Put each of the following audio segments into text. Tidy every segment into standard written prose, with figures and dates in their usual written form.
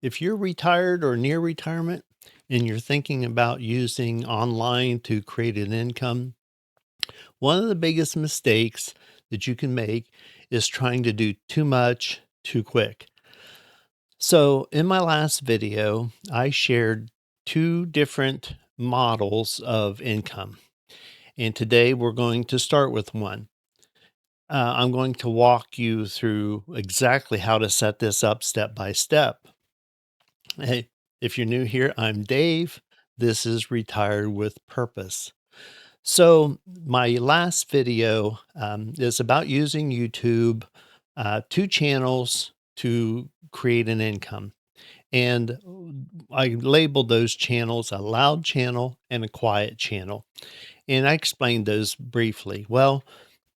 If you're retired or near retirement and you're thinking about using online to create an income, one of the biggest mistakes that you can make is trying to do too much too quick. So, in my last video, I shared two different models of income. And today we're going to start with one. I'm going to walk you through exactly how to set this up step by step. Hey, if you're new here, I'm Dave. This is Retired with Purpose. So, my last video is about using YouTube, two channels to create an income. And I labeled those channels a loud channel and a quiet channel. And I explained those briefly. Well,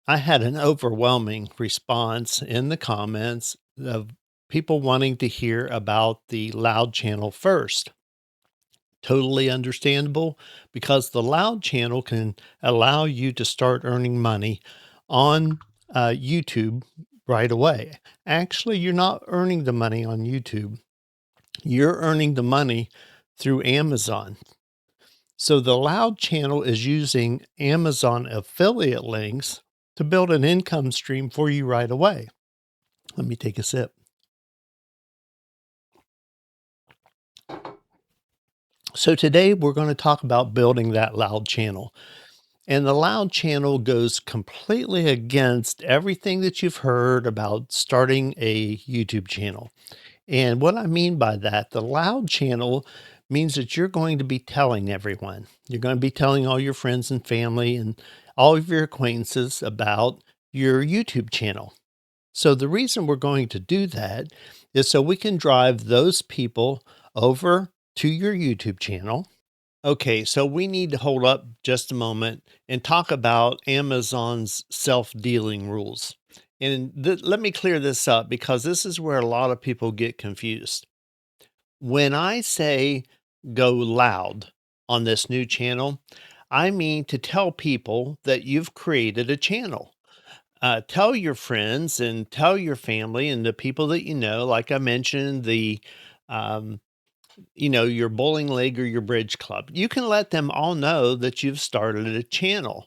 I had an overwhelming response in the comments of people wanting to hear about the loud channel first. Totally understandable because the loud channel can allow you to start earning money on YouTube right away. Actually, you're not earning the money on YouTube, you're earning the money through Amazon. So the loud channel is using Amazon affiliate links to build an income stream for you right away. Let me take a sip. So today we're going to talk about building that loud channel. And the loud channel goes completely against everything that you've heard about starting a YouTube channel. And what I mean by that, the loud channel means that you're going to be telling everyone. You're going to be telling all your friends and family and all of your acquaintances about your YouTube channel. So the reason we're going to do that is so we can drive those people over to your YouTube channel. Okay, so we need to hold up just a moment and talk about Amazon's self-dealing rules. And let me clear this up because this is where a lot of people get confused. When I say go loud on this new channel, I mean to tell people that you've created a channel. Tell your friends and tell your family and the people that you know, like I mentioned, um, your bowling league or your bridge club. You can let them all know that you've started a channel.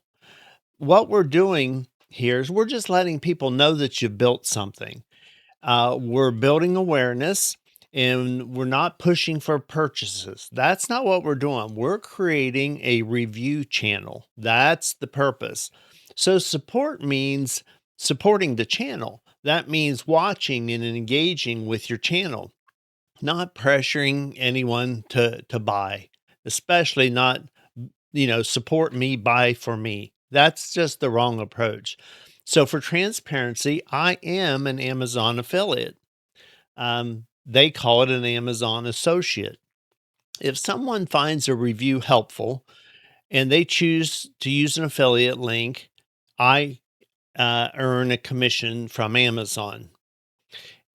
What we're doing here is we're just letting people know that you've built something. We're building awareness and we're not pushing for purchases. That's not what we're doing. We're creating a review channel. That's the purpose. So, support means supporting the channel. That means watching and engaging with your channel, not pressuring anyone to buy, especially not, support me, buy for me. That's just the wrong approach. So for transparency, I am an Amazon affiliate. They call it an Amazon associate. If someone finds a review helpful and they choose to use an affiliate link, I earn a commission from Amazon.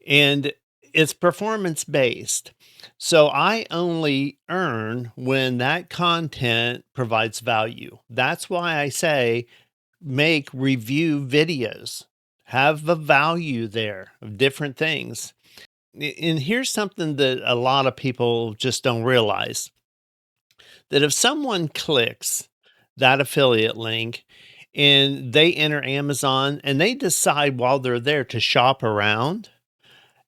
And it's performance based. So I only earn when that content provides value. That's why I say make review videos, have a value there of different things. And here's something that a lot of people just don't realize, that if someone clicks that affiliate link and they enter Amazon and they decide while they're there to shop around,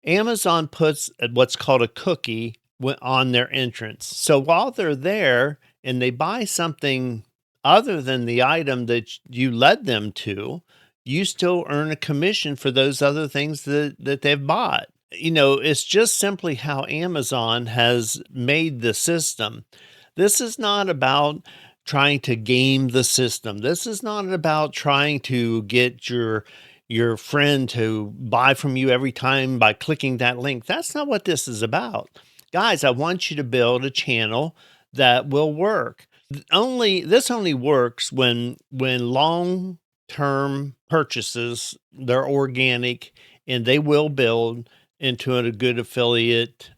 Amazon puts what's called a cookie on their entrance. So while they're there and they buy something other than the item that you led them to, you still earn a commission for those other things that they've bought. It's just simply how Amazon has made the system. This is not about trying to game the system. This is not about trying to get your friend to buy from you every time by clicking that link. That's not what this is about. Guys, I want you to build a channel that will work. This only works when long-term purchases, they're organic and they will build into a good affiliate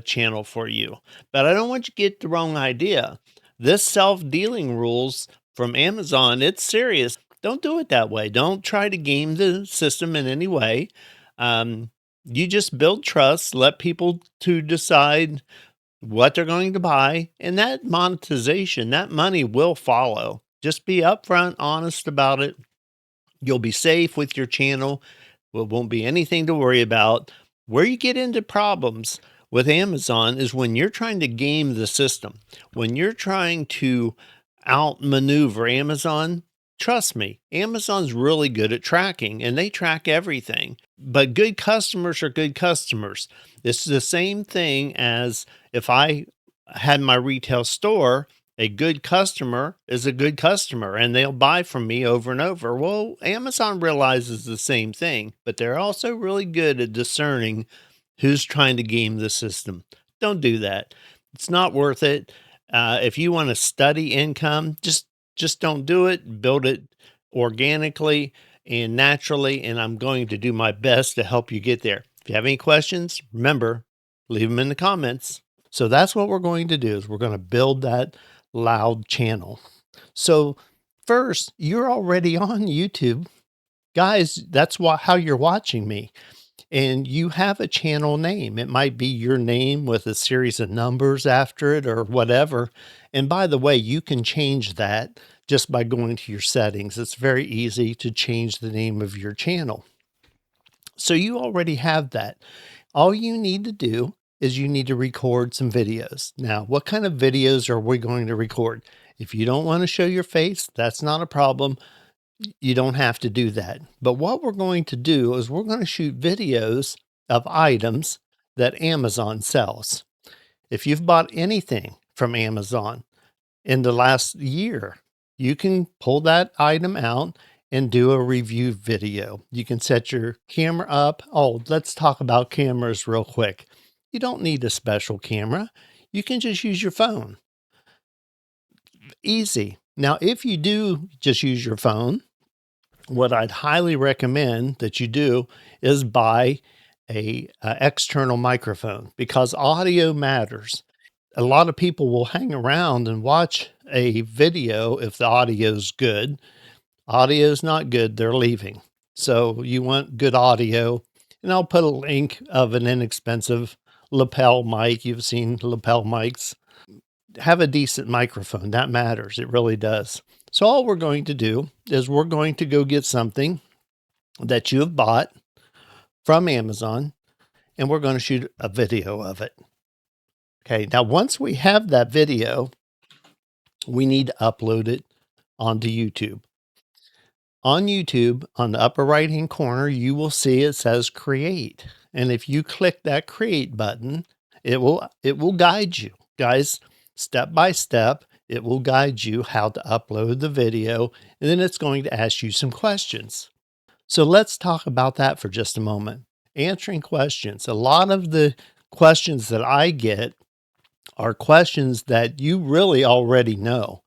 channel for you. But I don't want you to get the wrong idea. This self-dealing rules from Amazon, it's serious. Don't do it that way. Don't try to game the system in any way. Um, You just build trust, let people to decide what they're going to buy, and that monetization, that money will follow. Just be upfront, honest about it. You'll be safe with your channel. Well, won't be anything to worry about. Where you get into problems with Amazon is when you're trying to game the system, when you're trying to outmaneuver Amazon. Trust me, Amazon's really good at tracking and they track everything. But good customers are good customers. This is the same thing as if I had my retail store. A good customer is a good customer and they'll buy from me over and over. Well, Amazon realizes the same thing, but they're also really good at discerning who's trying to game the system. Don't do that. It's not worth it. If you want to study income, just don't do it. Build it organically and naturally, and I'm going to do my best to help you get there. If you have any questions, remember, leave them in the comments. So that's what we're going to do is we're going to build that loud channel. So first, you're already on YouTube. Guys, that's how you're watching me. And you have a channel name. It might be your name with a series of numbers after it or whatever. And by the way, you can change that just by going to your settings. It's very easy to change the name of your channel. So you already have that. All you need to do is you need to record some videos. Now, what kind of videos are we going to record? If you don't want to show your face, that's not a problem. You don't have to do that. But what we're going to do is we're going to shoot videos of items that Amazon sells. If you've bought anything from Amazon in the last year, you can pull that item out and do a review video. You can set your camera up. Oh, let's talk about cameras real quick. You don't need a special camera. You can just use your phone. Easy. Now, if you do just use your phone, what I'd highly recommend that you do is buy a external microphone because audio matters. A lot of people will hang around and watch a video if the audio is good. Audio is not good, they're leaving. So you want good audio. And I'll put a link of an inexpensive lapel mic. You've seen lapel mics. Have a decent microphone. That matters. It really does. So all we're going to do is we're going to go get something that you have bought from Amazon, and we're going to shoot a video of it. Okay, now once we have that video, we need to upload it onto YouTube. On YouTube, on the upper right-hand corner, you will see it says create. And if you click that create button, it will guide you. Guys, step by step, it will guide you how to upload the video, and then it's going to ask you some questions. So let's talk about that for just a moment. Answering questions. A lot of the questions that I get are questions that you really already know.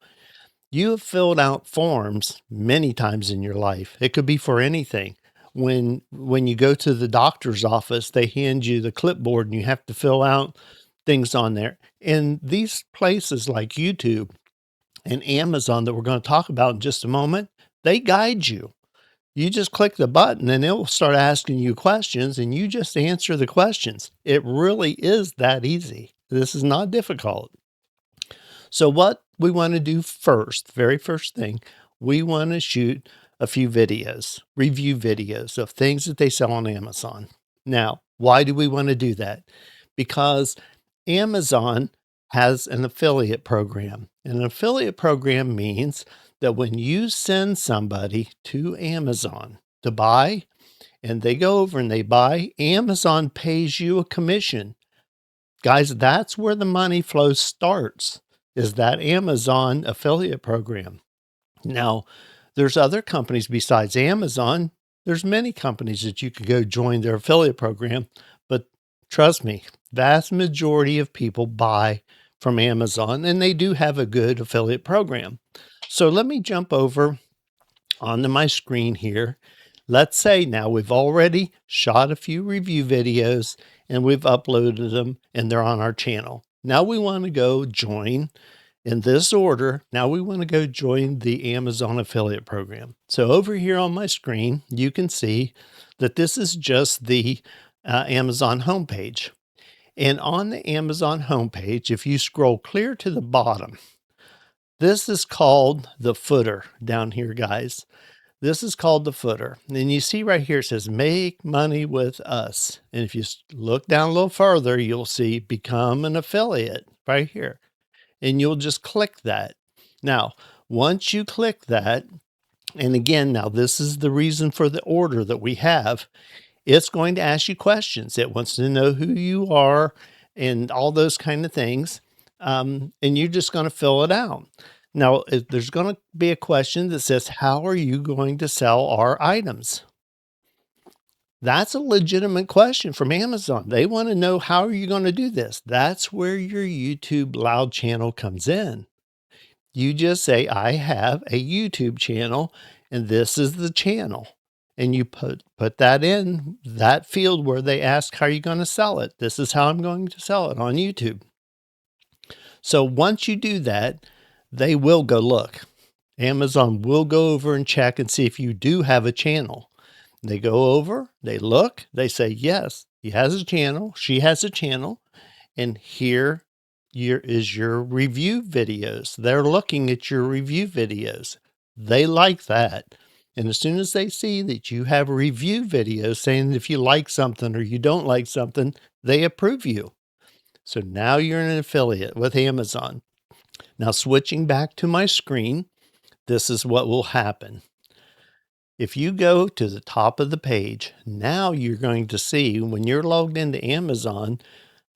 You have filled out forms many times in your life. It could be for anything. When you go to the doctor's office, they hand you the clipboard and you have to fill out things on there. And these places like YouTube and Amazon that we're going to talk about in just a moment, they guide you. You just click the button and it will start asking you questions and you just answer the questions. It really is that easy. This is not difficult. So what we want to do first, very first thing, we want to shoot a few videos, review videos of things that they sell on Amazon. Now, why do we want to do that? Because Amazon has an affiliate program. And an affiliate program means that when you send somebody to Amazon to buy, and they go over and they buy, Amazon pays you a commission. Guys, that's where the money flow starts, is that Amazon affiliate program. Now, there's other companies besides Amazon. There's many companies that you could go join their affiliate program, but trust me, vast majority of people buy from Amazon and they do have a good affiliate program. So let me jump over onto my screen here. Let's say now we've already shot a few review videos and we've uploaded them and they're on our channel. Now we want to go join in this order. Now we want to go join the Amazon affiliate program. So over here on my screen, you can see that this is just the Amazon homepage. And on the Amazon homepage, if you scroll clear to the bottom, this is called the footer down here, guys. This is called the footer. And you see right here, it says make money with us. And if you look down a little further, you'll see become an affiliate right here. And you'll just click that. Now, once you click that, and again, now this is the reason for the order that we have. It's going to ask you questions. It wants to know who you are and all those kind of things. And you're just going to fill it out. Now, there's going to be a question that says, how are you going to sell our items? That's a legitimate question from Amazon. They want to know, how are you going to do this? That's where your YouTube Loud channel comes in. You just say, I have a YouTube channel and this is the channel. And you put that in that field where they ask, how are you going to sell it? This is how I'm going to sell it on YouTube. So once you do that, they will go look. Amazon will go over and check and see if you do have a channel. They go over, they look, they say, yes, he has a channel, she has a channel, and here is your review videos. They're looking at your review videos. They like that. And as soon as they see that you have review videos saying if you like something or you don't like something, they approve you. So now you're an affiliate with Amazon. Now switching back to my screen, this is what will happen. If you go to the top of the page, now you're going to see when you're logged into Amazon,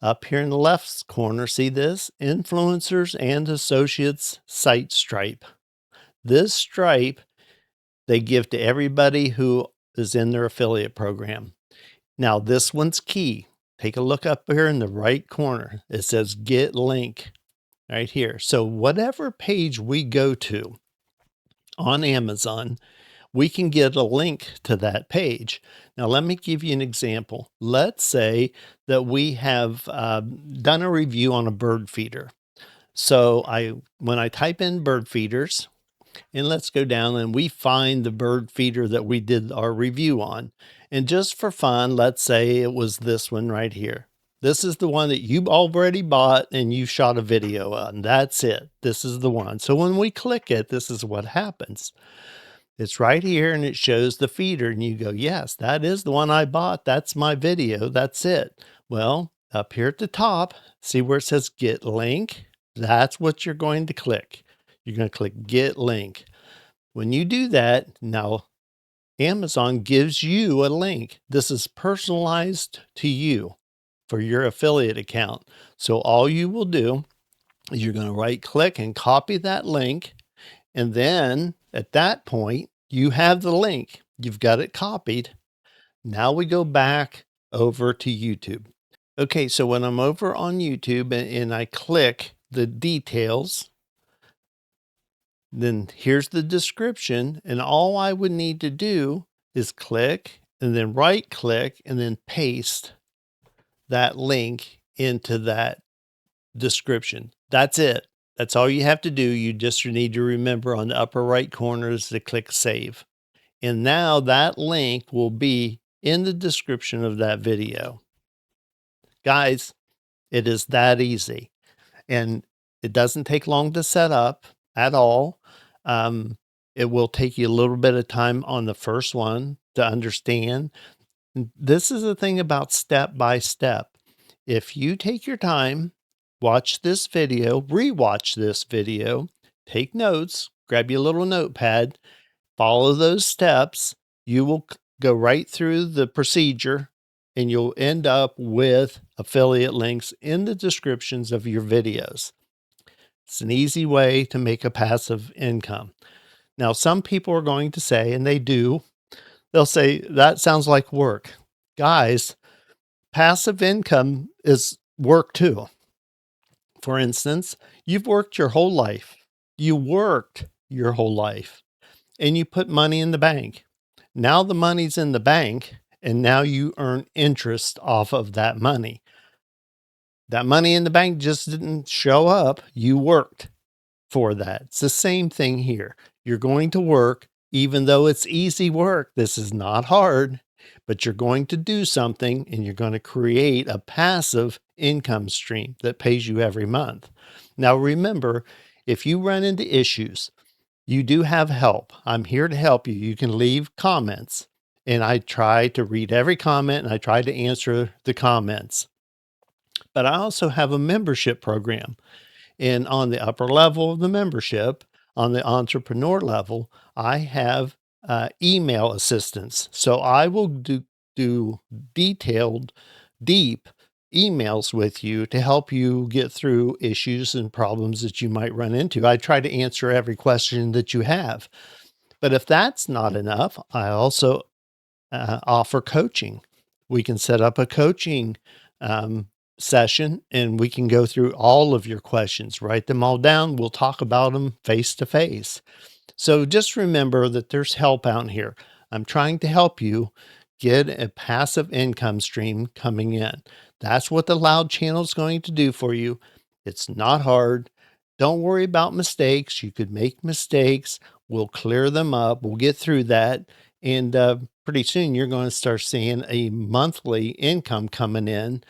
up here in the left corner, see this? Influencers and Associates Site Stripe. This stripe they give to everybody who is in their affiliate program. Now, this one's key. Take a look up here in the right corner. It says Get Link right here. So whatever page we go to on Amazon, we can get a link to that page. Now, let me give you an example. Let's say that we have done a review on a bird feeder. So when I type in bird feeders, and let's go down and we find the bird feeder that we did our review on. And just for fun, let's say it was this one right here. This is the one that you already bought and you shot a video on. That's it. This is the one. So when we click it, this is what happens. It's right here and it shows the feeder and you go, yes, that is the one I bought. That's my video. That's it. Well, up here at the top, see where it says Get Link? That's what you're going to click. You're going to click Get Link. When you do that, now Amazon gives you a link. This is personalized to you for your affiliate account. So all you will do is you're going to right click and copy that link. And then at that point, you have the link. You've got it copied. Now we go back over to YouTube. Okay, so when I'm over on YouTube and I click the details, then here's the description. And all I would need to do is click and then right click and then paste that link into that description. That's it. That's all you have to do. You just need to remember on the upper right corner is to click save. And now that link will be in the description of that video. Guys, it is that easy. And it doesn't take long to set up at all. It will take you a little bit of time on the first one to understand. This is the thing about step by step. If you take your time, watch this video, rewatch this video, take notes, grab your little notepad, follow those steps, you will go right through the procedure and you'll end up with affiliate links in the descriptions of your videos. It's an easy way to make a passive income. Now, some people are going to say, and they do, they'll say, that sounds like work. Guys, passive income is work too. For instance, you've worked your whole life. You worked your whole life and you put money in the bank. Now the money's in the bank and now you earn interest off of that money. That money in the bank just didn't show up. You worked for that. It's the same thing here. You're going to work, even though it's easy work. This is not hard, but you're going to do something and you're going to create a passive income stream that pays you every month. Now, remember, if you run into issues, you do have help. I'm here to help you. You can leave comments, and I try to read every comment and I try to answer the comments. But I also have a membership program. And on the upper level of the membership, on the entrepreneur level, I have email assistance. So I will do detailed, deep emails with you to help you get through issues and problems that you might run into. I try to answer every question that you have. But if that's not enough, I also offer coaching. We can set up a coaching um, session and we can go through all of your questions, write them all down. We'll talk about them face to face. So just remember that there's help out here. I'm trying to help you get a passive income stream coming in. That's what the Loud channel is going to do for you. It's not hard. Don't worry about mistakes. You could make mistakes. We'll clear them up. We'll get through that. And pretty soon you're going to start seeing a monthly income coming in.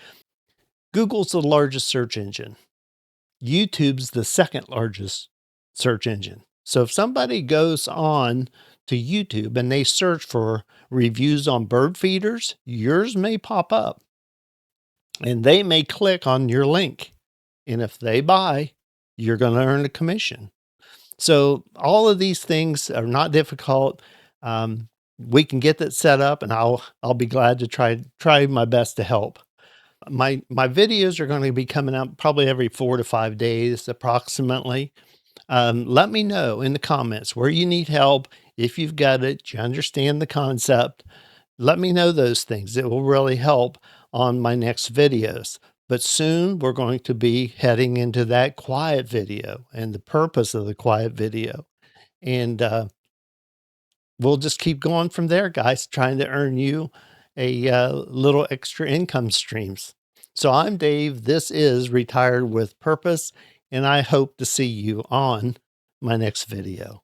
Google's the largest search engine. YouTube's the second largest search engine. So if somebody goes on to YouTube and they search for reviews on bird feeders, yours may pop up and they may click on your link. And if they buy, you're going to earn a commission. So all of these things are not difficult. We can get that set up and I'll be glad to try my best to help. My videos are going to be coming out probably every 4 to 5 days approximately. Let me know in the comments where you need help. If you've got it, you understand the concept, let me know those things. It will really help on my next videos. But soon we're going to be heading into that quiet video and the purpose of the quiet video. And we'll just keep going from there, guys, trying to earn you a little extra income streams. So I'm Dave. This is Retired with Purpose, and I hope to see you on my next video.